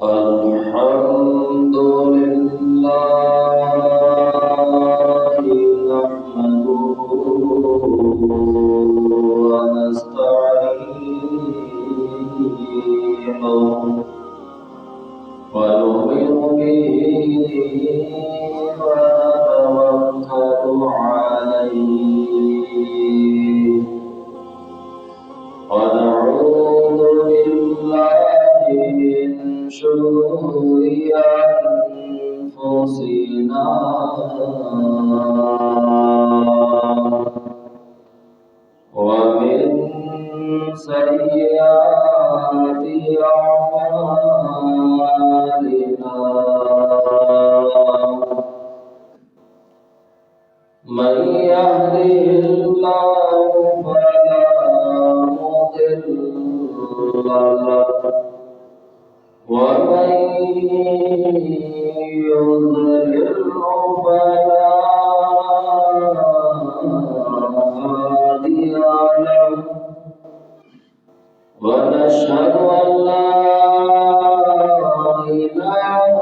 الحمد لله نحمده ونستعينه ونؤمن به ونتوكل عليه ونعوذ بالله من شرور أنفسنا ومن سيئات أعمالنا من يهده الله فلا مضل له ومن يضلل فلا هادي له ونشهد أن لا إله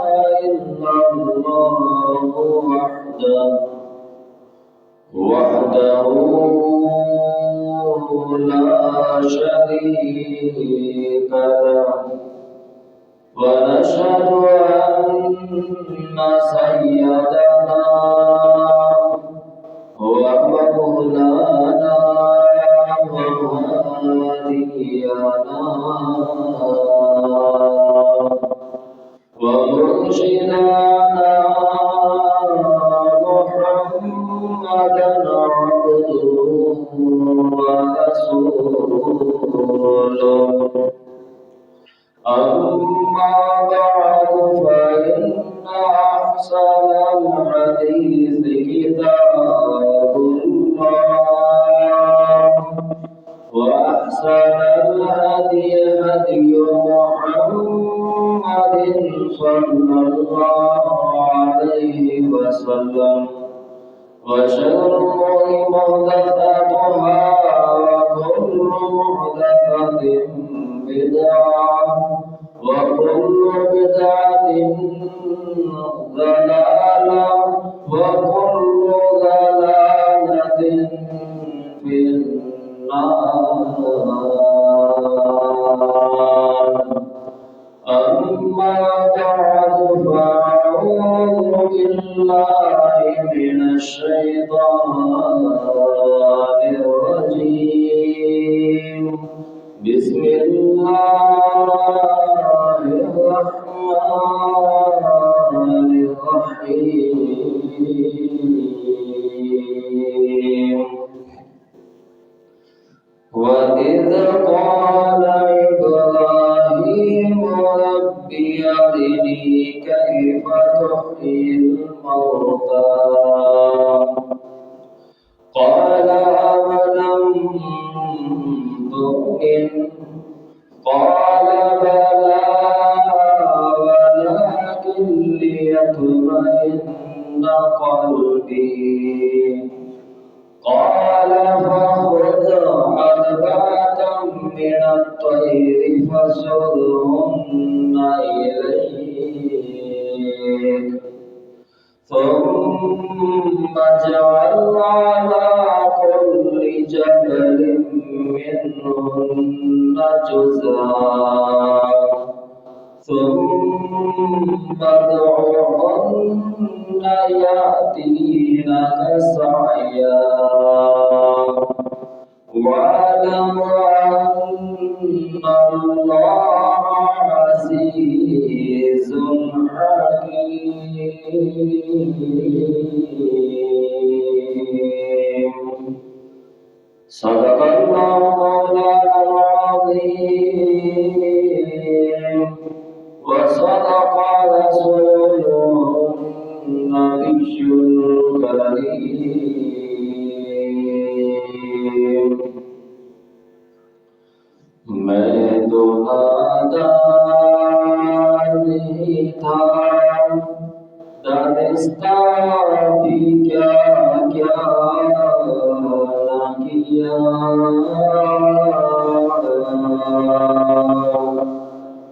إلا الله وحده لا شريك له ونشهد أن سيدنا ومولانا وهادينا ومرشدنا محمدا عبده ورسوله أما بعد فإن أحسن الحديث كتاب الله وأحسن الهدي هدي محمد صلى الله عليه وسلم وشر الأمور محدثاتها وكل محدثة بدعة وكل بدعة ضلالة وكل ضلالة في النار أما بعد فأعوذ بالله من الشيطان الرجيم بسم الله الرحمن الرحيم وإذ قال إبراهيم رب أرني كيف تحيي الموتى قال أولم تؤمن قال بلى ولكن ليطمئن قلبي قال فخذ أربعة من الطير فصرهن إليك ثم اجعل على كل جبل منهن جزءا ثم ادعهن يأتينك سعيا واعلم أن الله عزيز حكيم صدق الله مولانا العظيم وصدق رسوله النبي الكريم میں تو نادان نہیں تھا دانستہ بھی کیا کیا نہ کیا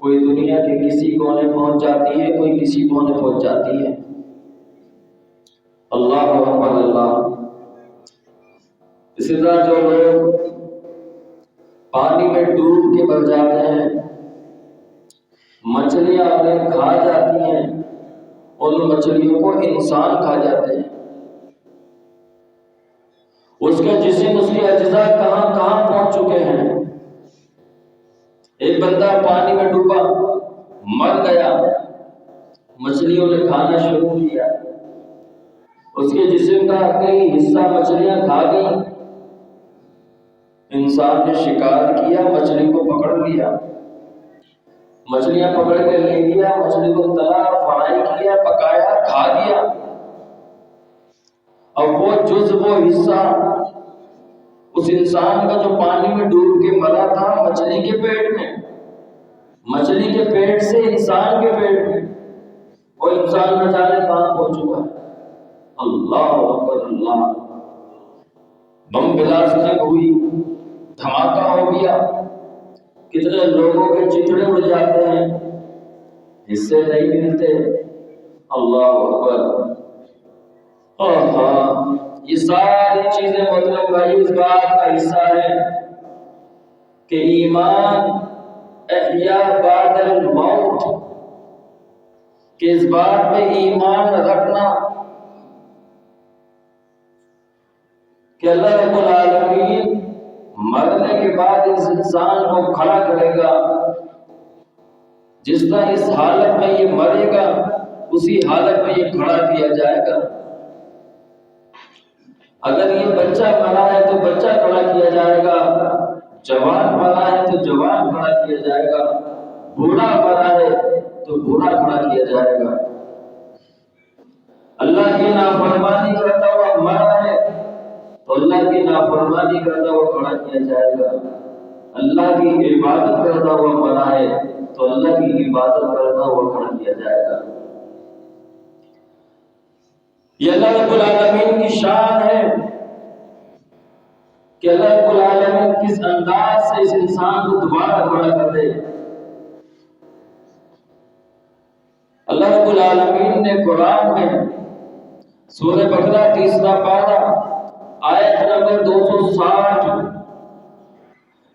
کوئی دنیا کے کسی کونے پہنچ جاتی ہے، کوئی کسی کونے پہنچ جاتی ہے۔ اللہ اکبر اللہ۔ اسی طرح جو لوگ پانی میں ڈوب کے مر جاتے ہیں، مچھلیاں انہیں کھا جاتی ہیں، ان مچھلیوں کو انسان کھا جاتے ہیں، اس کا جسم، اس کے اجزاء کہاں کہاں پہنچ چکے ہیں۔ ایک بندہ پانی میں ڈوبا، مر گیا، مچھلیوں نے کھانا شروع کیا، اس کے جسم کا کئی حصہ مچھلیاں کھا گئی، انسان نے شکار کیا، مچھلی کو پکڑ لیا، مچھلیاں پکڑ کے لے لیا، مچھلی کو تلا، فرائی کیا، پکایا، کھا گیا۔ اب وہ جز، وہ حصہ اس انسان کا جو پانی میں ڈوب کے مرا تھا، مچھلی کے پیٹ میں، مچھلی کے پیٹ سے انسان کے پیٹ میں، وہ انسان نہ جانے کہاں پہنچ چکا ہے۔ اللہ اکبر اللہ۔ بم بلاسٹنگ ہوئی، دھماکہ ہو گیا، کتنے لوگوں کے چتڑے اڑ جاتے ہیں، حصے نہیں ملتے۔ اللہ اکبر۔ یہ ساری چیزیں مطلب بھائی اس بات کا حصہ ہے کہ ایمان احیاء بعد الموت، کہ اس بات میں ایمان رکھنا کہ اللہ رب العالمین مرنے کے بعد اس انسان کو کھڑا کرے گا، جس طرح اس حالت میں یہ مرے گا اسی حالت میں یہ کھڑا کیا جائے گا۔ اگر یہ بچہ مرا ہے تو بچہ کھڑا کیا جائے گا، جوان مرا ہے تو جوان کھڑا کیا جائے گا، بوڑھا مرا ہے تو بوڑھا کھڑا کیا جائے گا۔ اللہ کی نافرمانی کرتا ہوا مرا ہے تو اللہ کی نافرمانی کرتا ہوا کھڑا کیا جائے گا، اللہ کی عبادت کرتا ہوا مرا ہے تو اللہ کی عبادت کرتا ہوا کھڑا کیا جائے گا۔ یہ اللہ رب العالمین کی شان ہے کہ اللہ رب العالمین کس انداز سے اس انسان کو دوبارہ کھڑا کر دے۔ اللہ رب العالمین نے قرآن میں سورہ بقرہ 30واں پارہ آیت نمبر 260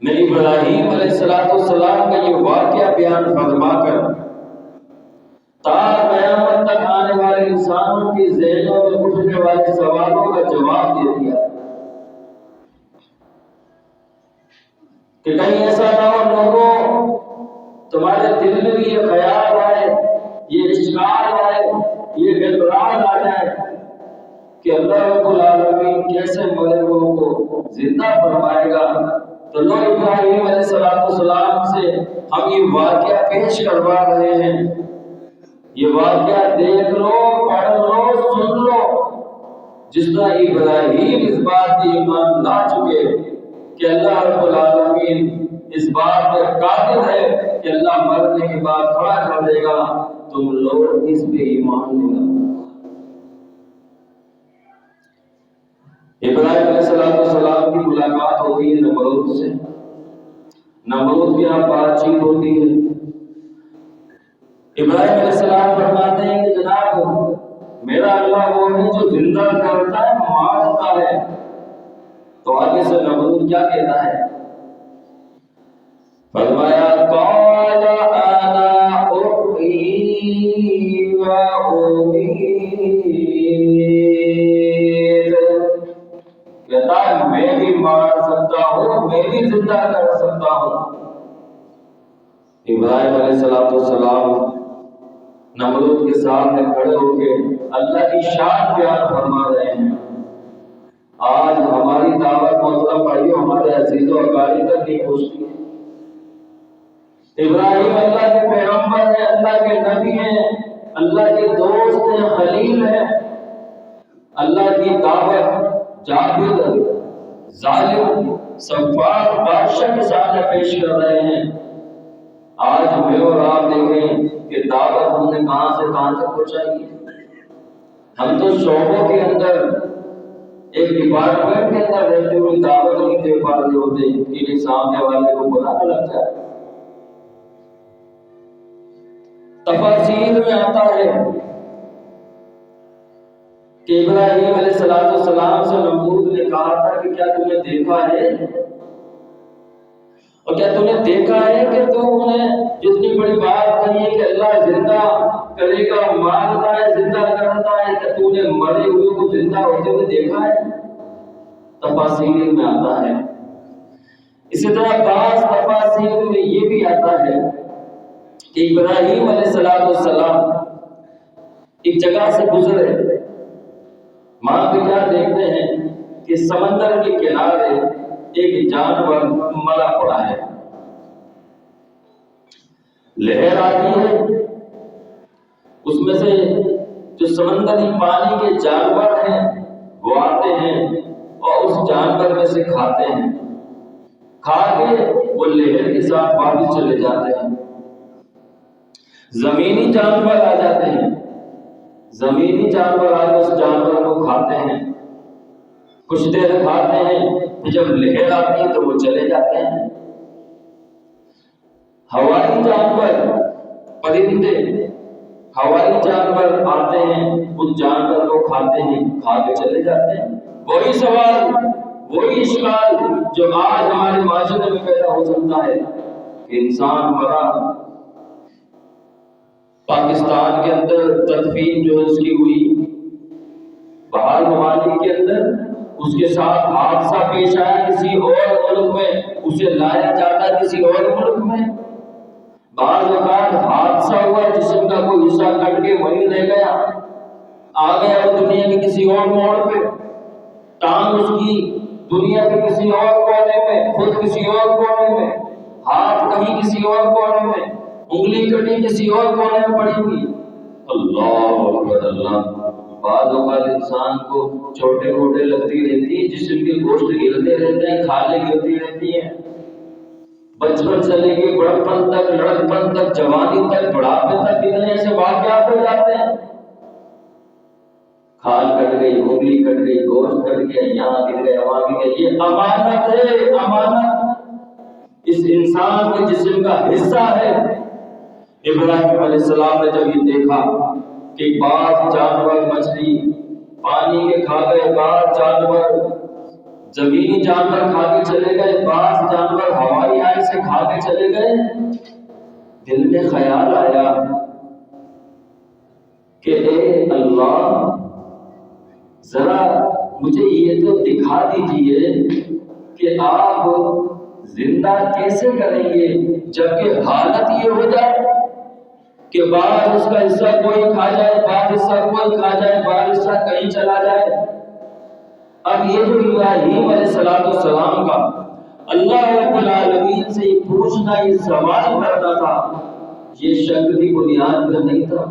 میں ابراہیم علیہ السلام کا یہ واقعہ بیان فرما کر تا قیامت تک آنے والے انسانوں کی ذہنوں میں اٹھنے والے سوالوں کا جواب دے دیا کہ کہیں ایسا نہ ہو لوگوں تمہارے دل میں بھی یہ خیال آئے، یہ اشکال آئے، یہ اعتراض آ جائے کہ اللہ رب العالمین کیسے مرے لوگوں کو زندہ فرمائے گا۔ تو لوگ ابراہیم علیہ السلام سے ہم یہ واقعہ پیش کروا رہے ہیں، یہ واقعہ دیکھ لو، پڑھ لو، سن لو، جس طرح ابراہیم اس بات کی ایمان لا چکے کہ اللہ رب العالمین اس بات پر قادر ہے کہ اللہ مرنے کے بعد کھڑا کر دے گا، تم لوگ اس پہ ایمان لے لاؤ۔ ابراہیم علیہ السلام کی ملاقات ہوتی ہے نمرود سے، نمرود کے یہاں بات چیت ہوتی ہے۔ ابراہیم علیہ السلام فرماتے ہیں کہ جناب میرا اللہ وہ ہے جو زندہ کرتا ہے، مارتا ہے۔ تو آگے سے نمرود کیا کہتا ہے؟ فرمایا قال انا احیی و امیت، کہتا ہے میں بھی مار سکتا ہوں، میں بھی زندہ کر سکتا ہوں۔ ابراہیم علیہ السلام نمرود کے سامنے کھڑے ہو کے اللہ کی شان بیان فرما رہے ہیں۔ آج ہماری دعوت محترم بھائیوں ہمارے عزیز و اقارب تک نہیں پہنچتی ہے۔ ابراہیم اللہ کے پیغمبر ہیں، اللہ کے نبی ہیں، اللہ کے دوست ہیں، خلیل ہیں، اللہ کی دعوت جابر، ظالم، سفاک بادشاہ کے سامنے پیش کر رہے ہیں۔ آج ہمیں اور آپ دیکھیں کہ دعوت ہم نے کہاں سے کہاں تک پہنچائی ہے۔ ہم تو شعبوں کے اندر ایک ڈپارٹمنٹ کے اندر رہتے ہوئے دعوت نہیں دے پا رہے ہوتے کہ سامنے والے کو بلانا لگ جائے۔ تفاسیر میں آتا ہے کہ ابراہیم علیہ السلام سے نمرود نے کہا تھا کہ کیا تم نے دیکھا ہے، اور کیا تم نے دیکھا ہے کہ تم نے جتنی بڑی بات کہی ہے کہ اللہ زندہ کرے گا، مارتا ہے، زندہ کرتا ہے، کہ تم نے مرے ہوئے کو زندہ ہوتے ہوئے دیکھا ہے؟ تفاسیر میں آتا ہے۔ اسی طرح بعض تفاسیر میں یہ بھی آتا ہے کہ ابراہیم علیہ السلام ایک جگہ سے گزرے، وہاں پہ کیا دیکھتے ہیں کہ سمندر کے کنارے ایک جانور ملا پڑا ہے، لہر آتی ہے، اس میں سے جو سمندری پانی کے جانور ہیں وہ آتے ہیں اور اس جانور میں سے کھاتے ہیں، کھا کے وہ لہر کے ساتھ واپس چلے جاتے ہیں۔ زمینی جانور آ جاتے ہیں، زمینی جانور آ کے اس جانور کو کھاتے ہیں، کچھ دیر کھاتے ہیں، پھر جب لہر آتی ہے تو وہ چلے جاتے ہیں۔ ہوائی جانور، پرندے، ہوائی جانور آتے ہیں، اس جانور کو کھاتے ہیں، کھا کے چلے جاتے ہیں۔ وہی سوال، وہی اشکال جو آج ہمارے معاشرے میں پیدا ہو سکتا ہے کہ انسان مرا، پاکستان کے اندر تدفین جو ہے اس کی ہوئی، باہر ممالک کے اندر اس کے ساتھ حادثہ پیش آیا کسی اور ملک میں، اسے لایا جاتا کسی اور ملک میں، بعض اوقات حادثہ ہوا جسم کا کوئی حصہ کٹ کے وہیں رہ گیا، آ گیا وہ دنیا کے کسی اور موڑ پہ، ٹانگ اس کی دنیا کے کسی اور کونے میں، خود کسی اور کونے میں، ہاتھ کہیں کسی اور کونے میں، انگلی کٹی کسی اور کونے میں پڑی ہوئی۔ اللہ اکبر اللہ۔ بعض اوقات انسان کو چھوٹے موٹے لگتی رہتی ہیں، جسم کے گوشت گرتے رہتے ہیں، کھالیں گرتی رہتی ہیں، بچپن سے لے کے بڑھپن تک، لڑکپن تک، جوانی تک، بڑھاپے تک اتنے ایسے واقعات ہو جاتے ہیں، کھال کٹ گئی، انگلی کٹ گئی، گوشت کٹ گیا، یہاں گر گیا، وہاں گر گیا۔ یہ امانت ہے، امانت اس انسان کے جسم کا حصہ ہے۔ ابراہیم علیہ السلام نے جب یہ دیکھا کہ بعض جانور مچھلی پانی کے کھا گئے، بعض جانور زمینی جانور کھا کے چلے گئے، بعض جانور ہوائی آئے سے کھا کے چلے گئے، دل میں خیال آیا کہ اے اللہ، ذرا مجھے یہ تو دکھا دیجئے کہ آپ زندہ کیسے کریں گے، جبکہ حالت یہ ہو جائے کہ بعض اس کا حصہ کوئی کھا جائے، بعض حصہ کوئی کھا جائے، بعض حصہ کہیں چلا جائے۔ اب یہ جو ابراہیم علیہ السلام کا اللہ رب العالمین سے یہ پوچھنا، یہ سوال کرنا تھا، یہ شک کی بنیاد پر نہیں تھا،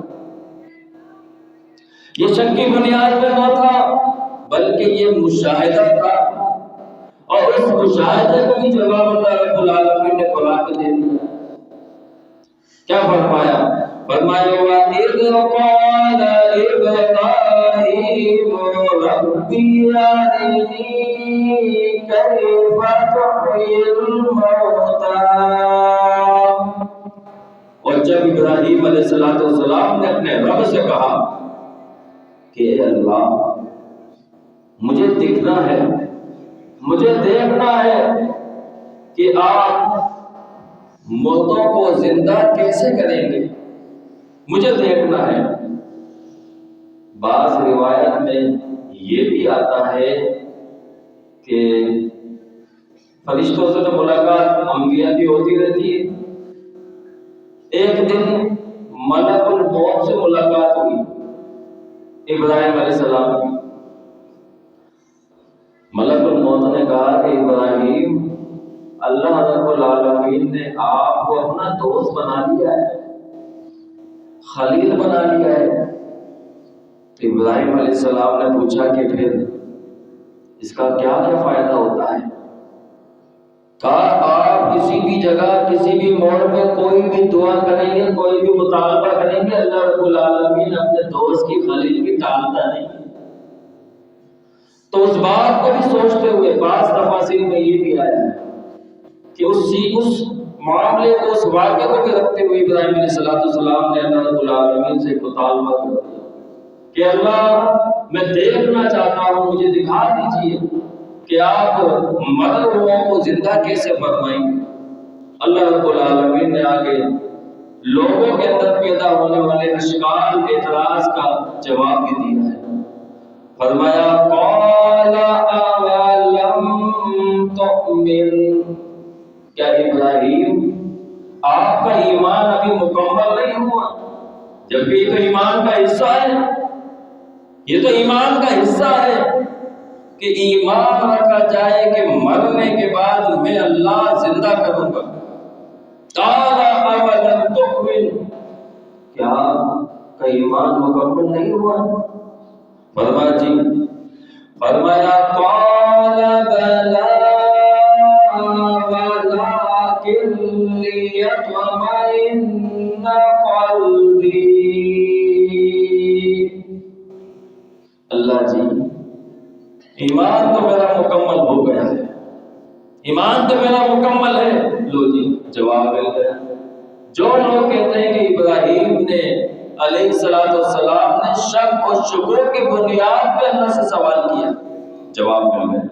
یہ شک کی بنیاد پر نہ تھا، بلکہ یہ مشاہدہ تھا، اور اس مشاہدے کا بھی جواب اللہ رب العالمین نے قرآن میں دے دیا۔ کیا فرمایا؟ فرمایا وَإِذْ قَالَ إِبْرَاهِيمُ رَبِّ أَرِنِي كَيْفَ تُحْيِي الْمَوْتَىٰ۔ اور جب ابراہیم علیہ السلام نے اپنے رب سے کہا کہ اے اللہ، مجھے دکھنا ہے، مجھے دیکھنا ہے کہ آپ مردوں کو زندہ کیسے کریں گے، مجھے دیکھنا ہے۔ بعض روایت میں یہ بھی آتا ہے کہ فرشتوں سے تو ملاقات انبیاء کی ہوتی رہتی ہے، ایک دن ملک الموت سے ملاقات ہوئی ابراہیم علیہ السلام کی۔ ملک الموت نے کہا کہ ابراہیم، اللہ رب العالمین نے آپ کو اپنا دوست بنا لیا ہے، خلیل بنا لیا ہے۔ ابراہیم علیہ السلام نے پوچھا کہ پھر اس کا کیا کیا فائدہ ہوتا ہے؟ کہا آپ کسی بھی جگہ، کسی بھی موڑ پہ کوئی بھی دعا کریں گے، کوئی بھی مطالبہ کریں گے، اللہ رب العالمین اپنے دوست کی خلیل کی ٹالتا نہیں۔ تو اس بات کو بھی سوچتے ہوئے بعض تفاسیر میں یہ بھی آیا ہے کہ اس معاملے کو اس واقعے کو بھی رکھتے ہوئے ابراہیم علیہ السلام نے اللہ رب العالمین سے مطالبہ کر دیا کہ اللہ میں دیکھنا چاہتا ہوں، مجھے دکھا دیجیے کہ آپ مر روحوں کو زندہ کیسے فرمائیں گے۔ اللہ رب العالمین نے آگے لوگوں کے اندر پیدا ہونے والے اشکال اعتراض کا جواب بھی دیا ہے۔ فرمایا قال اولم تؤمن، کیا ابراہیم آپ کا ایمان ابھی مکمل نہیں ہوا؟ جبکہ یہ تو ایمان کا حصہ ہے، یہ تو ایمان کا حصہ ہے کہ ایمان رکھا جائے کہ مرنے کے بعد میں اللہ زندہ کروں گا۔ قال اولم تؤمن، کیا آپ کا ایمان مکمل نہیں ہوا؟ فرمایا جی، فرمایا قال بلا ولكن ليطمئن قلبي، اللہ جی ایمان تو میرا مکمل ہو گیا ہے، ایمان تو میرا مکمل ہے۔ لو جی جواب مل گیا۔ جو لوگ کہتے ہیں کہ ابراہیم نے علیہ السلام نے شک اور شکوک کی بنیاد پہ اللہ سے سوال کیا، جواب مل گیا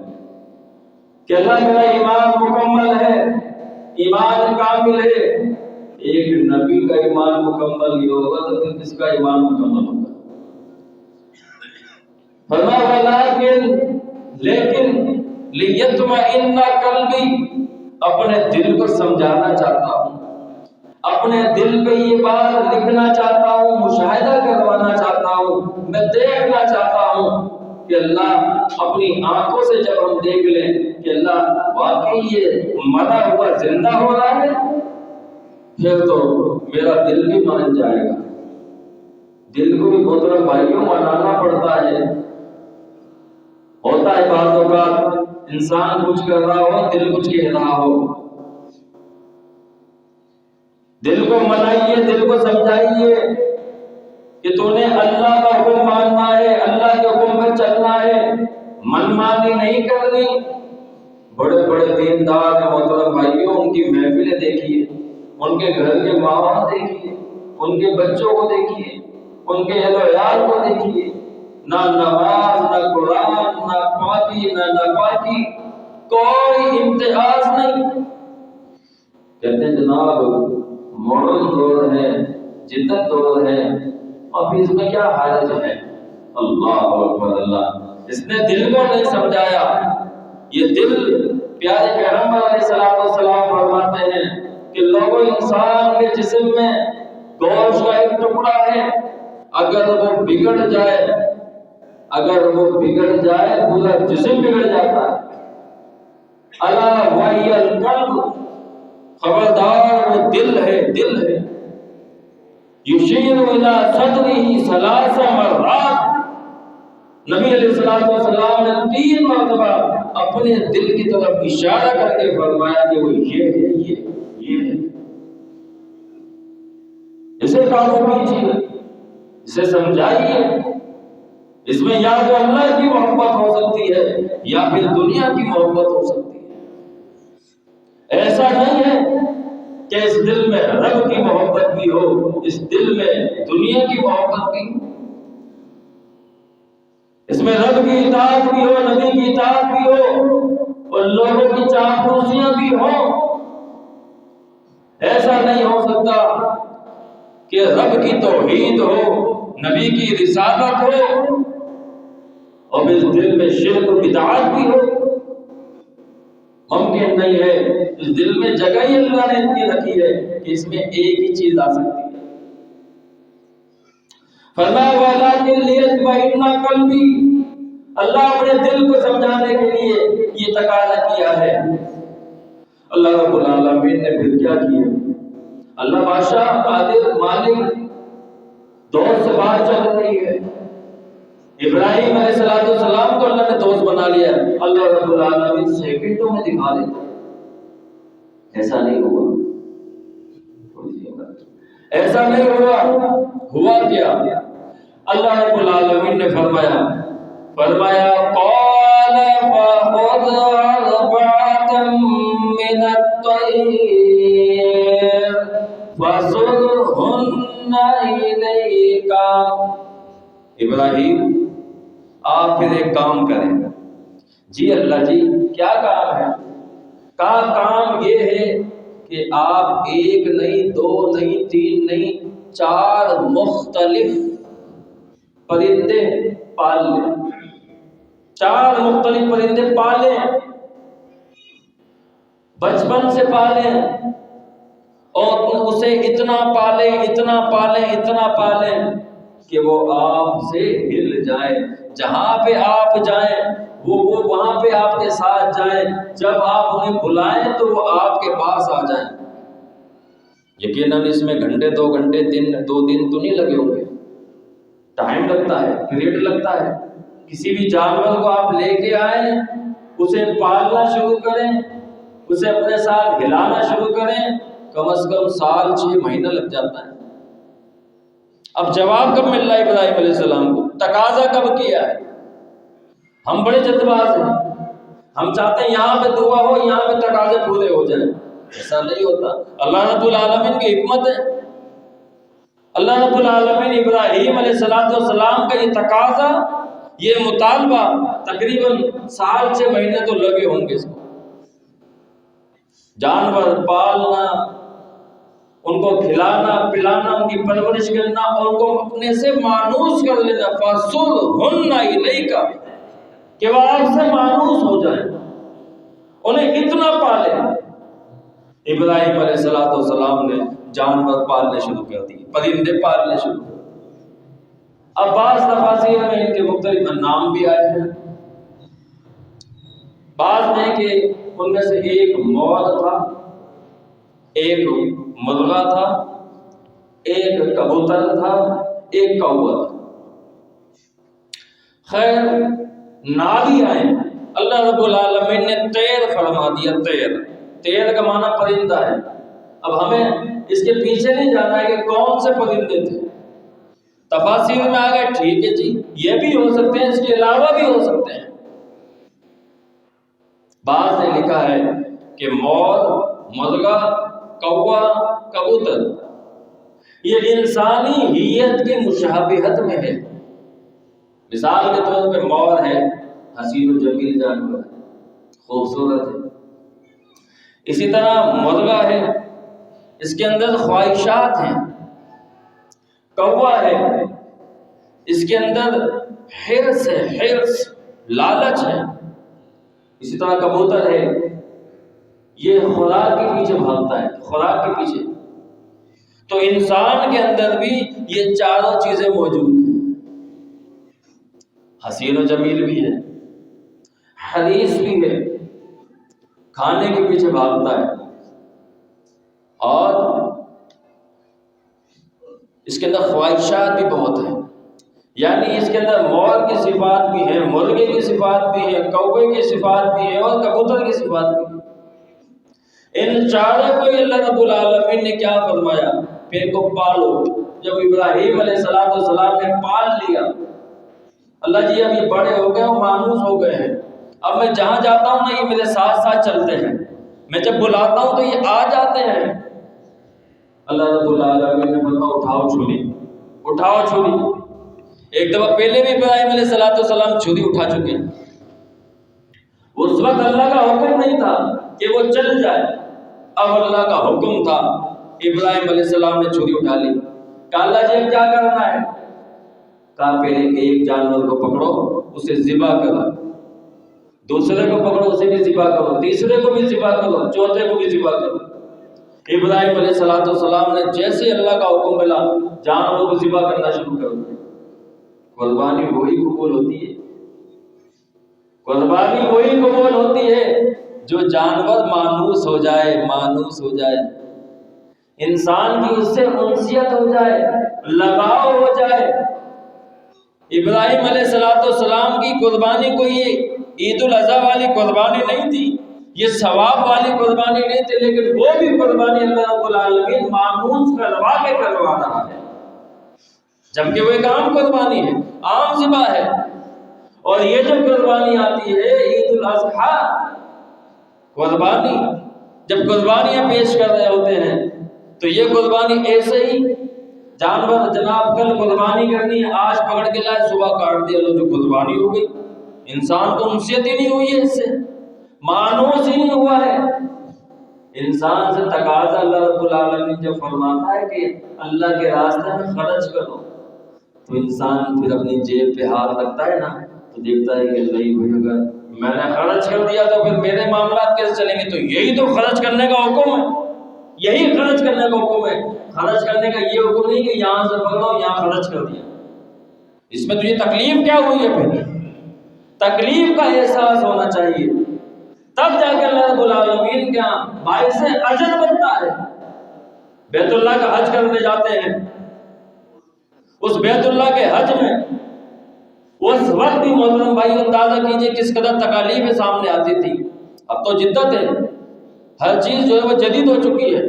کہ اللہ میرا ایمان مکمل ہے، ایمان کامل ہے۔ ایک نبی کا ایمان مکمل ہی ہوگا تو پھر کس کا ایمان مکمل ہوگا؟ فرمایا لیکن لیطمئن قلبی، اپنے دل کو سمجھانا چاہتا ہوں، اپنے دل پہ یہ بات لکھنا چاہتا ہوں، مشاہدہ کروانا چاہتا ہوں، میں دیکھنا چاہتا ہوں کہ اللہ اپنی آنکھوں سے جب ہم دیکھ لیں کہ اللہ واقعی یہ مرا ہوا زندہ ہو رہا ہے، پھر تو میرا دل بھی مان جائے گا۔ دل کو بھی محترم بھائیوں منانا پڑتا ہے، ہوتا ہے بعض اوقات انسان کچھ کر رہا ہو، دل کچھ کہہ رہا ہو۔ دل کو منائیے، دل کو سمجھائیے کہ تو نے اللہ کا حکم ماننا ہے، اللہ کے حکم پر چلنا ہے، من مانی نہیں کرنی۔ بڑے بڑے دیندار ہیں محترم بھائیوں، ان کی محفلیں دیکھیے، ان کے گھر کے ماحول دیکھیے، ان کے بچوں کو دیکھیے، ان کے اہل و عیال کو دیکھیے، نہ نماز، نہ قرآن، نہ پاکی، نہ نپاکی، کوئی امتیاز نہیں۔ کہتے ہیں جناب ماڈرن دور ہے، جدت دور ہے، اور پھر اس میں کیا حرج ہے؟ اللہ اکبر اللہ، اس نے دل کو نہیں سمجھایا۔ یہ دل پیارے پیغمبر علیہ السلام فرماتے ہیں کہ لوگوں انسان کے جسم میں گوشت کا ایک ٹکڑا ہے، اگر وہ بگڑ جائے پورا جسم بگڑ جاتا ہے۔ الا وہی القلب، خبردار وہ دل ہے، دل ہے۔ یشیر الی صدرہ ثلاث مرات، نبی علیہ السلام نے 3 مرتبہ اپنے دل کی طرف اشارہ کر کے فرمایا کہ وہ یہ ہے، یہ ہے۔ اسے قابو کیجیے، اسے سمجھائیے۔ اس میں یا تو اللہ کی محبت ہو سکتی ہے یا پھر دنیا کی محبت ہو سکتی ہے۔ ایسا نہیں ہے کہ اس دل میں رب کی محبت بھی ہو، اس دل میں دنیا کی محبت بھی ہو، اس میں رب کی اطاعت بھی ہو، نبی کی اطاعت بھی ہو، اور لوگوں کی چاپلوسیاں بھی ہوں۔ ایسا نہیں ہو سکتا کہ رب کی توحید ہو، نبی کی رسالت ہو، اور اس دل میں شرک و بدعات بھی ہو۔ ممکن نہیں ہے۔ اس دل میں جگہ ہی اللہ نے اتنی رکھی ہے کہ اس میں ایک ہی چیز آ سکتی ہے۔ فرمایا وَلَٰكِن لِيَطْمَئِنَّ قَلْبِي، اللہ اپنے دل کو سمجھانے کے لیے یہ تقاضا کیا ہے۔ اللہ رب العالمین نے پھر کیا کیا؟ اللہ بادشاہ قادر مالک، دوست سے بات چل رہی ہے، ابراہیم علیہ السلام کو اللہ نے دوست بنا لیا، اللہ رب العالمین سیکنڈوں میں دکھا دیتا۔ ایسا نہیں ہوا، ایسا نہیں ہوا۔ ہوا کیا؟ اللہ رب العالمین نے فرمایا قال فخذ أربعة من الطير ابراہیم آپ پھر ایک کام کریں۔ جی اللہ جی کیا کام ہے؟ کہا کام یہ ہے کہ آپ ایک نہیں، دو نہیں، تین نہیں، 4 مختلف پرندے پال لیں، 4 مختلف پرندے پالیں، بچپن سے پالیں اور اسے اتنا پالیں اتنا پالیں اتنا پالیں کہ وہ آپ سے ہل جائے، جہاں پہ آپ جائیں وہ وہاں پہ آپ کے ساتھ جائیں، جب آپ انہیں بلائیں تو وہ آپ کے پاس آ جائیں۔ یقیناً اس میں گھنٹے 2 گھنٹے 2 دن تو نہیں لگے ہوں گے، ٹائم لگتا ہے، پیریڈ لگتا ہے۔ کسی بھی جانور کو آپ لے کے آئیں، اسے پالنا شروع کریں، اسے اپنے ساتھ ہلانا شروع کریں، کم از کم 6 مہینہ لگ جاتا ہے۔ اب جواب کب مل رہا ہے ابراہیم علیہ السلام کو؟ تقاضا کب کیا ہے؟ ہم بڑے جلد باز ہیں، ہم چاہتے ہیں یہاں پہ دعا ہو، یہاں پہ تقاضے پورے ہو جائیں، ایسا نہیں ہوتا۔ اللہ رب العالمین کی حکمت ہے، اللہ رب العالمین ابراہیم علیہ السلام کا یہ تقاضا، یہ مطالبہ تقریباً 6 مہینے تو لگے ہوں گے اس کو، جانور پالنا، ان کو کھلانا پلانا، ان کی پرورش کرنا، ان کو اپنے سے مانوس کر لینا، فَصُلْهُنَّ إِلَيْكَ، کہ وہ آپ سے مانوس ہو جائیں، انہیں اتنا پالے۔ ابراہیم علیہ السلام نے جانور پالنے شروع کر دی، پرندے پالنے شروع کر دی۔ اب بعض تفاسیر میں ان کے مختلف نام بھی آئے ہیں، بعض میں کہ ان میں سے ایک مور تھا، ایک مرغا تھا، ایک کبوتر تھا، ایک کوا تھا۔ خیر نادی آئے، اللہ رب العالمین نے طیر فرما دیا۔ طیر کا معنی پرندہ ہے۔ اب ہمیں اس کے پیچھے نہیں جانا ہے کہ کون سے پرندے تھے، تفاسیر میں آ گئے، ٹھیک ہے جی یہ بھی ہو سکتے ہیں، اس کے علاوہ بھی ہو سکتے ہیں۔ بعض نے لکھا ہے کہ مور، مرغا، کوا، کبوتر یہ انسانی ہیئت کی مشابہت میں ہے۔ مثال کے طور پہ مور ہے، حسین و جمیل جانور ہے، خوبصورت ہے۔ اسی طرح مرغا ہے، اس کے اندر خواہشات ہیں۔ کوا ہے، اس کے اندر حرص ہے، حرص، لالچ ہے۔ اسی طرح کبوتر ہے، یہ خوراک کے پیچھے بھاگتا ہے، خوراک کے پیچھے۔ تو انسان کے اندر بھی یہ 4 چیزیں موجود ہیں، حسین و جمیل بھی ہے، حریص بھی ہے، کھانے کے پیچھے بھاگتا ہے، اور اس کے اندر خواہشات بھی بہت ہیں۔ یعنی اس کے اندر مور کی صفات بھی ہیں، مرغے کی صفات بھی ہیں، کوے کی صفات بھی ہیں، اور کبوتر کی صفات بھی ہیں۔ ان 4 کو اللہ رب العالمین نے کیا فرمایا؟ پھر ان کو پالو۔ جب ابراہیم علیہ السلام نے پال لیا، اللہ جی اب یہ بڑے ہو گئے اور مانوس ہو گئے ہیں، اب میں جہاں جاتا ہوں نا یہ میرے ساتھ ساتھ چلتے ہیں، میں جب بلاتا ہوں تو یہ آ جاتے ہیں۔ اللہ رب العالمین نے فرمایا اٹھاؤ چھری، اٹھاؤ چھری۔ ایک دفعہ پہلے بھی ابراہیم علیہ السلام چھری اٹھا چکے ہیں، اس وقت اللہ کا حکم نہیں تھا کہ وہ چل جائے، اب اللہ کا حکم تھا۔ ابراہیم علیہ السلام نے چھری اٹھا لی، کہا اللہ جی اب کیا کرنا ہے؟ کہا پہلے ایک جانور کو پکڑو، اسے ذبح کرو، دوسرے کو پکڑو اسے بھی ذبح کرو، تیسرے کو بھی ذبح کرو، چوتھے کو بھی ذبح کرو۔ ابراہیم علیہ السلام نے جیسے اللہ کا حکم ملا جانوروں کو ذبح کرنا شروع کر دیا۔ قربانی وہی قبول ہوتی ہے، قربانی وہی قبول ہوتی ہے جو جانور مانوس ہو جائے، مانوس ہو جائے، انسان کی اس سے انسیت ہو جائے، لگاؤ ہو جائے۔ ابراہیم علیہ السلام کی قربانی کوئی عید الاضحیٰ والی قربانی نہیں تھی، یہ ثواب والی قربانی نہیں تھی، لیکن وہ بھی قربانی اللہ رب العالمین مانوس کروا کے کروا رہا ہے، جبکہ وہ ایک عام قربانی ہے، عام ذبح ہے۔ اور یہ جو قربانی آتی ہے عید الاضحیٰ قربانی، جب قربانیاں پیش کر رہے ہوتے ہیں تو یہ قربانی ایسے ہی جانور جناب کل قربانی کرنی ہے، آج پکڑ کے لائے صبح کاٹ دیا، لو جو قربانی ہو گئی۔ انسان کو انسیت ہی نہیں ہوئی ہے، اس سے مانوس ہی نہیں ہوا ہے۔ انسان سے تقاضا اللہ رب العالمین جب فرماتا ہے کہ اللہ کے راستے میں خرچ کرو، تو انسان پھر اپنی جیب پہ ہاتھ رکھتا ہے نا، تو دیکھتا ہے کہ نہیں بھائی اگر میں نے خرچ کر دیا تو پھر میرے معاملات کیسے چلیں گے؟ تو یہی تو خرچ کرنے کا حکم ہے، یہی خرچ کرنے کا حکم ہے۔ خرچ کرنے کا یہ حکم نہیں کہ یہاں سے پکڑو یہاں خرچ کر دیا۔ اس میں تجھے تکلیف کیا ہوئی ہے؟ پھر تکلیف کا احساس ہونا چاہیے، تب جا کے اللہ رب العالمین کیا باعث اجر بنتا ہے۔ بیت اللہ کا حج کرنے جاتے ہیں، اس بیت اللہ کے حج میں اس وقت بھی محترم بھائی اندازہ کیجئے کس قدر تکالیفیں سامنے آتی تھی۔ اب تو جدت ہے، ہر چیز جو ہے وہ جدید ہو چکی ہے،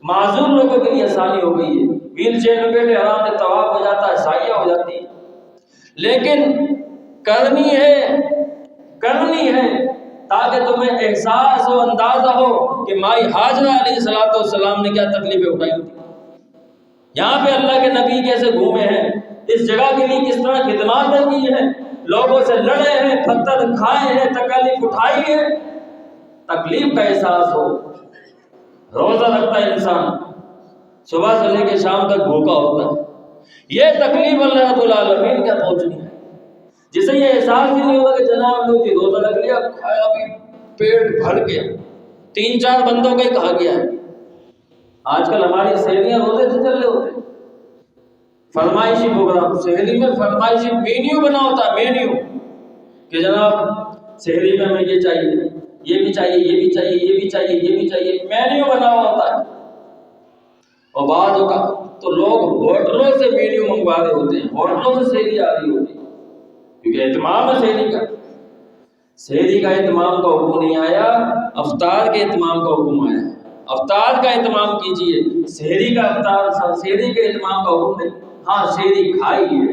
معذور لوگوں کے لیے آسانی ہو گئی ہے، ویل چیئر میں بیٹھے آرام سے طواف ہو جاتا ہے، سایہ ہو جاتی ہے۔ لیکن کرنی ہے تاکہ تمہیں احساس ہو، اندازہ ہو کہ مائی ہاجرہ علیہ السلام نے کیا تکلیفیں اٹھائی ہوتی۔ یہاں پہ اللہ کے نبی کیسے گھومے ہیں، اس جگہ کے لیے کس طرح خدمات کی ہیں، لوگوں سے لڑے ہیں، پتھر کھائے ہیں، تکالیف اٹھائی ہے۔ تکلیف کا احساس ہو۔ روزہ رکھتا ہے انسان، صبح سے لے کے شام تک بھوکا ہوتا ہے، یہ تکلیف اللہ رب العالمین کا پہنچنی ہے، جسے یہ احساس ہی نہیں ہوگا کہ جناب لوگ جی روزہ رکھ لیا، کھایا بھی پیٹ بھر گیا، 3-4 بندوں کا ہی کہا گیا ہے۔ آج کل ہماری سہیلیاں روزے سے چل رہے ہوتے ہیں، فرمائشی پروگرام، سہیلی میں فرمائشی مینیو بنا ہوتا ہے، مینیو کہ جناب سہیلی میں ہمیں یہ چاہیے، یہ بھی چاہیے، یہ بھی چاہیے، یہ بھی چاہیے، یہ بھی چاہیے، مینیو بنا ہوا ہوتا ہے۔ اور بعض اوقات تو لوگ ہوٹلوں سے مینیو منگوا رہے ہوتے ہیں، ہوٹلوں سے سہیلی آ رہی ہوتی ہے، کیونکہ اہتمام ہے سحری کا اہتمام کا حکم نہیں آیا، افطار کے اہتمام کا حکم آیا ہے۔ افطار کا اہتمام کیجئے، سحری کا اہتمام کا حکم نہیں۔ ہاں سحری کھائیے،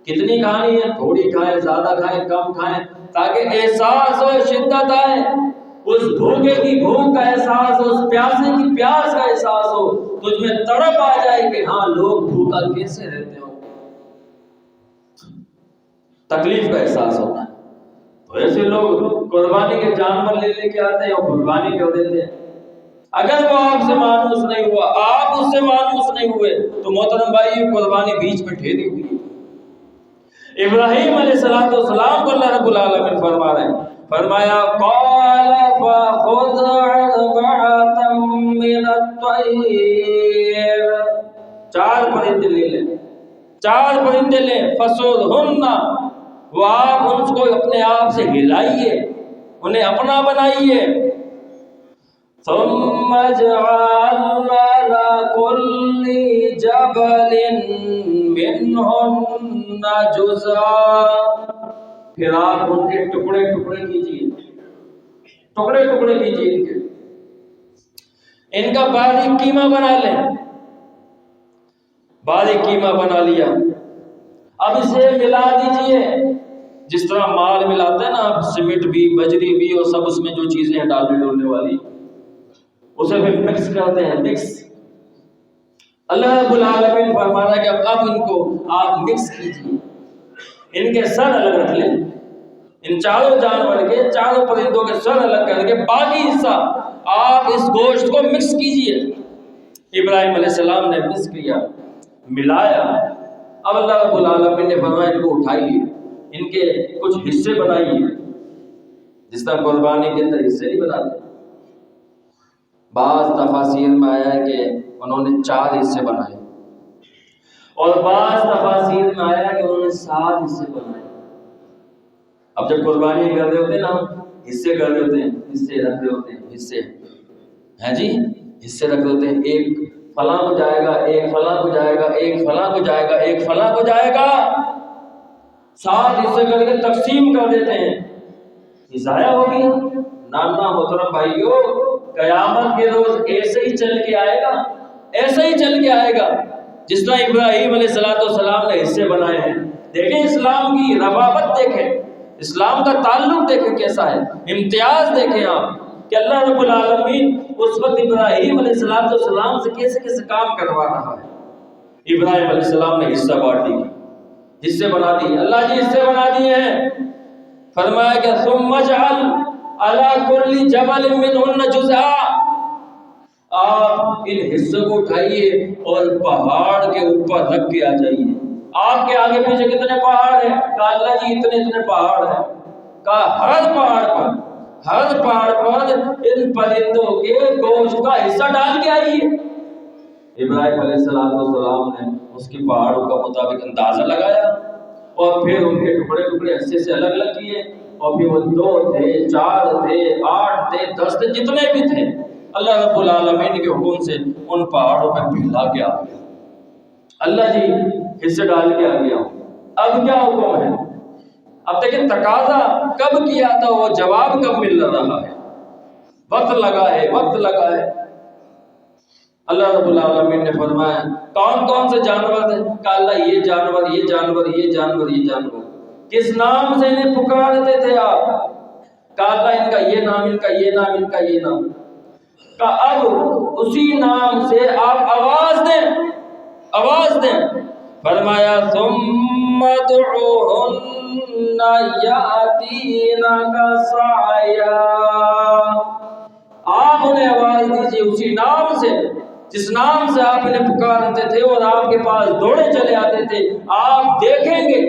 کتنی کھانی ہے، تھوڑی کھائیں، زیادہ کھائیں، کم کھائیں، تاکہ احساس ہو، شدت آئے، اس بھوکے کی بھوک کا احساس ہو، اس پیاسے کی پیاس کا احساس ہو، تجھ میں تڑپ آ جائے کہ ہاں لوگ بھوکا کیسے رہتے ہوں، تکلیف کا احساس ہوتا ہے۔ تو ایسے لوگ قربانی کے جانور لے کے آتے ہیں اور قربانی کر دیتے ہیں۔ اگر وہ آپ سے مانوس نہیں ہوا، آپ اس سے مانوس نہیں ہوئے، تو محترم بھائی قربانی بیچ میں ٹھہری ہوئی ہے۔ ابراہیم علیہ السلام کو اللہ رب العالمین فرما رہے ہیں، فرمایا قال فخذ أربعة من الطير، 4 پرندے لے لیں، 4 پرندے لیں، فصرهن، وہ آپ ان کو اپنے آپ سے ہلائیے، انہیں اپنا بنائیے، ثم اجعل على كل جبل منهن جزءا، پھر آپ ان کے ٹکڑے کیجیے، ٹکڑے کیجیے، ان کا باریک قیمہ بنا لیں، باریک قیمہ بنا لیا۔ اب اسے ملا دیجئے، جس طرح مال ملاتے ہیں نا، سیمنٹ بھی، بجری بھی، اور سب اس میں جو چیزیں ہیں ڈالنے والی، اسے پھر مکس کرتے ہیں، مکس۔ اللہ رب العالمین فرما رہا ہے کہ اب ان کو آپ مکس کیجیے، ان کے سر الگ رکھ لیں، ان 4 جانور کے، 4 پرندوں کے سر الگ کر کے باقی حصہ آپ اس گوشت کو مکس کیجیے۔ ابراہیم علیہ السلام نے مکس کیا، ملایا۔ اب اللہ رب العالمین نے فرمایا ان کو اٹھائیے، ان کے کچھ حصے بنائیے، جس طرح قربانی کے اندر حصے نہیں بناتے۔ بعض تفاسیر میں آیا ہے کہ انہوں نے 4 حصے بنائے، اور بعض تفاسیر میں آیا ہے کہ انہوں نے 7 حصے بنائے۔ اب جب قربانی کر رہے ہوتے ہیں نا، حصے کر رہے ہوتے ہیں، حصے رکھ رہے ہوتے ہیں، حصے ہیں جی، حصے رکھ رہے ہوتے ہیں، ایک فلاں کو جائے گا، ایک فلاں کو جائے گا، ایک فلاں کو جائے گا، ایک فلاں کو جائے گا، 7 حصے کر کے تقسیم کر دیتے ہیں۔ یہ ضائع ہو گیا؟ نانا محترم بھائیو، قیامت کے روز ایسے ہی چل کے آئے گا، ایسے ہی چل کے آئے گا جس طرح ابراہیم علیہ السلام نے حصے بنائے ہیں۔ دیکھیں اسلام کی ربابت، دیکھیں اسلام کا تعلق، دیکھیں کیسا ہے، امتیاز دیکھیں آپ کہ اللہ رب العالمین اس وقت ابراہیم علیہ السلام سے کیسے کام کروا رہا ہے۔ ابراہیم علیہ السلام نے حصہ بانٹ دی، حصے بنا دی، اللہ جی حصے بنا دیے ہیں۔ فرمایا کہ ثم اجعل علی کل جبل منہن جزءا، آپ ان حصوں کو اٹھائیے اور پہاڑ کے اوپر رکھ کے آ جائیے۔ آپ کے آگے پیچھے کتنے پہاڑ ہیں؟ کہا اللہ جی اتنے پہاڑ ہیں۔ کہا ہر پہاڑ پر ان پرندوں کے گوشت کا حصہ ڈال کے آئیے۔ ابراہیم علیہ السلام نے اس کے پہاڑوں کا مطابق اندازہ لگایا اور پھر ان کے ٹکڑے ٹکڑے حصے سے الگ الگ کیے، اور پھر وہ 2 تھے، 4 تھے، 8 تھے، 10 تھے، جتنے بھی تھے اللہ رب العالمین کے حکم سے ان پہاڑوں پہ پھیلا کے آ گیا۔ اللہ جی حصے ڈال کے آ گیا۔ اب کیا حکم ہے؟ اب دیکھیں تقاضا کب کیا تھا، وہ جواب کب مل رہا ہے، وقت لگا ہے۔ اللہ رب العالمین نے فرمایا کون کون سے جانور تھے؟ کہا اللہ یہ جانور کس نام سے انہیں پکارتے تھے آپ؟ کہا اللہ ان کا یہ نام، ان کا یہ نام۔ کہا اب اسی نام سے آپ آواز دیں۔ فرمایا ثم ادعوهن یاتینک سعیا، آپ انہیں آواز دیجئے اسی نام سے جس نام سے آپ انہیں پکارتے تھے اور آپ کے پاس دوڑے چلے آتے تھے۔ آپ دیکھیں گے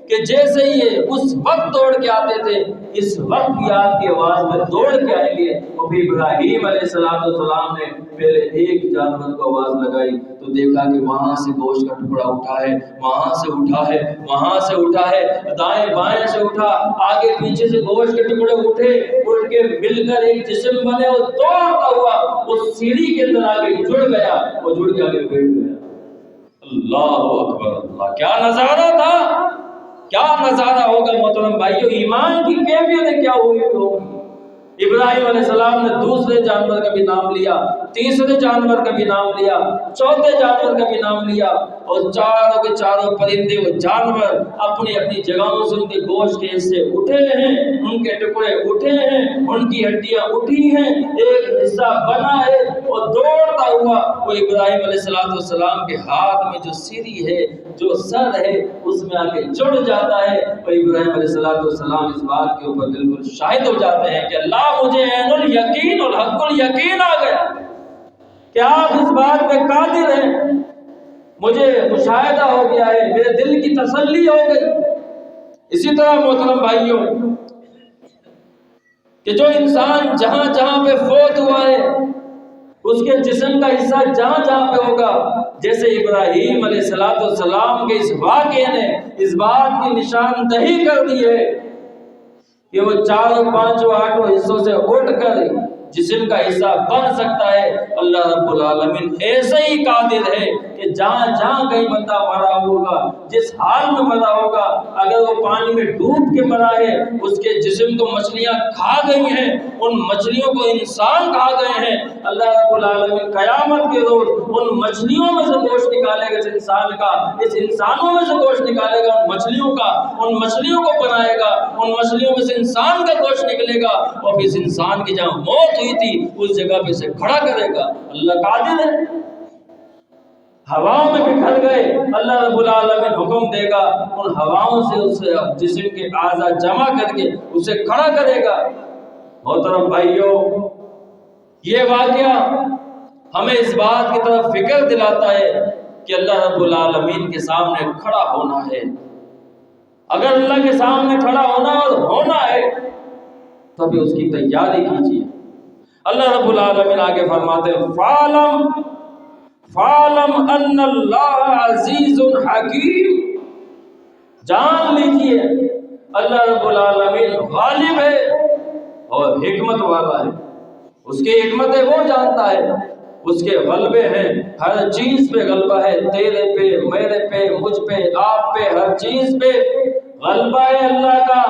کہ جیسے یہ اس وقت دوڑ کے آتے تھے، اس وقت بھی آپ کی آواز میں دوڑ کے آئیں گے۔ اور پھر ابراہیم علیہ السلام نے پہلے ایک جانور کو آواز لگائی تو دیکھا کہ وہاں سے گوشت کا ٹکڑا اٹھا ہے، وہاں سے اٹھا ہے، دائیں بائیں سے اٹھا، آگے پیچھے سے گوشت کے ٹکڑے اٹھ کے مل کر ایک جسم بنے اور دوڑتا ہوا اس سیڑھی کے اندر آگے جڑ گیا اور جڑ کے آگے بیٹھ گیا۔ اللہ اکبر اللہ، کیا نظارہ تھا، کیا نظارہ ہوگا محترم بھائیو، ایمان کی کیفیت کیا ہوئی ہوگی۔ ابراہیم علیہ السلام نے دوسرے جانور کا بھی نام لیا، تیسرے جانور کا بھی نام لیا، چوتھے جانور کا بھی نام لیا، اور چاروں کے چاروں پرندے و جانور اپنی اپنی جگہوں سے ان کے گوشت کے حصے اٹھے ہیں، ان کے ٹکڑے اٹھے ہیں، ان کی ہڈیاں اٹھی ہیں، ایک حصہ بنا ہے اور دوڑتا ہوا وہ ابراہیم علیہ السلام کے ہاتھ میں جو سیڑھی ہے، جو سر ہے، اس میں آ کے جڑ جاتا ہے۔ اور ابراہیم علیہ السلام اس بات کے اوپر بالکل شاہد ہو جاتے ہیں کہ اللہ مجھے عین الیقین اور حق الیقین آ گیا کہ آپ اس بات پہ قادر ہیں، مجھے مشاہدہ ہو گیا ہے، میرے دل کی تسلی ہو گئی۔ اسی طرح محترم بھائیوں کہ جو انسان جہاں جہاں پہ فوت ہوا ہے اس کے جسم کا حصہ جہاں جہاں پہ ہوگا، جیسے ابراہیم علیہ السلام کے اس واقعے نے اس بات کی نشاندہی کر دی ہے کہ وہ 4 5 8 حصوں سے اٹھ کر جسم کا حصہ بن سکتا ہے۔ اللہ رب العالمین ایسے ہی قادر ہے کہ جہاں جہاں کہیں بندہ مرا ہوگا، جس حال میں مرا ہوگا، اگر وہ پانی میں ڈوب کے مرا ہے، اس کے جسم کو مچھلیاں کھا گئی ہیں، ان مچھلیوں کو انسان کھا گئے ہیں، اللہ رب العالمین قیامت کے روز ان مچھلیوں میں سے گوشت نکالے گا، اس انسان کا، اس انسانوں میں سے گوشت نکالے گا ان مچھلیوں کا، ان مچھلیوں کو بنائے گا، ان مچھلیوں میں سے انسان کا گوشت نکلے گا، اور پھر اس انسان کی جہاں موت ہوئی تھی اس جگہ پہ سے کھڑا کرے گا۔ اللہ قادر ہے۔ ہواؤں میں بکھر گئے، اللہ رب العالمین حکم دے گا، ان ہواؤں سے اس جسم کے اعضاء جمع کر کے اسے کھڑا کرے گا۔ محترم بھائیوں، یہ واقعہ ہمیں اس بات کی طرف فکر دلاتا ہے کہ اللہ رب العالمین کے سامنے کھڑا ہونا ہے۔ اگر اللہ کے سامنے کھڑا ہونا ہے تو بھی اس کی تیاری کیجیے۔ اللہ رب العالمین آگے فرماتے ہیں فَعْلَمْ أَنَّ اللَّهَ عَزِيزٌ حَكِيمٌ، جان لیجئے اللہ رب العالمین غالب ہے اور حکمت والا ہے۔ اس کی حکمتیں وہ جانتا ہے، اس کے غلبے ہیں، ہر چیز پہ غلبہ ہے، تیرے پہ، میرے پہ، مجھ پہ، آپ پہ، ہر چیز پہ غلبہ ہے اللہ کا،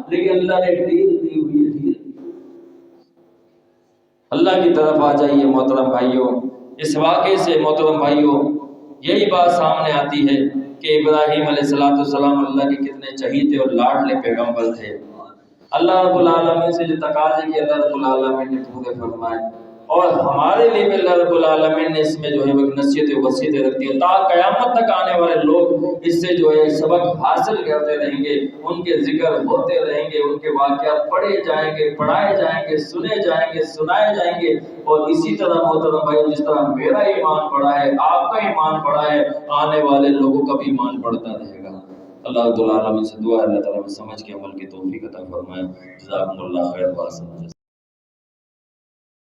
لیکن اللہ نے ڈھیل دی ہوئی ہے، ڈھیل۔ اللہ کی طرف آ جائیے محترم بھائیوں۔ اس واقعے سے محترم بھائیوں یہی بات سامنے آتی ہے کہ ابراہیم علیہ السلام اللہ کے کتنے چہیتے اور لاڈلے پیغمبر تھے۔ اللہ رب العالمین سے جو تقاضے کی اللہ رب العالمین نے پورے فرمائے، اور ہمارے لیے بھی اللہ رب العالمین نے اس میں جو ہے وہ نصیحت وصیتیں رکھ دی ہے، تا قیامت تک آنے والے لوگ اس سے جو ہے سبق حاصل کرتے رہیں گے، ان کے ذکر ہوتے رہیں گے، ان کے واقعات پڑھے جائیں گے، پڑھائے جائیں گے، سنے جائیں گے، سنائے جائیں گے۔ اور اسی طرح محترم بھائی، جس طرح میرا ایمان بڑھا ہے، آپ کا ایمان بڑھا ہے، آنے والے لوگوں کا بھی ایمان بڑھتا رہے گا۔ اللہ رب العالمین سے دعا ہے اللہ تعالیٰ میں سمجھ کے عمل کی توفیق عطا فرمائے۔ جزاکم اللہ خیر واسع۔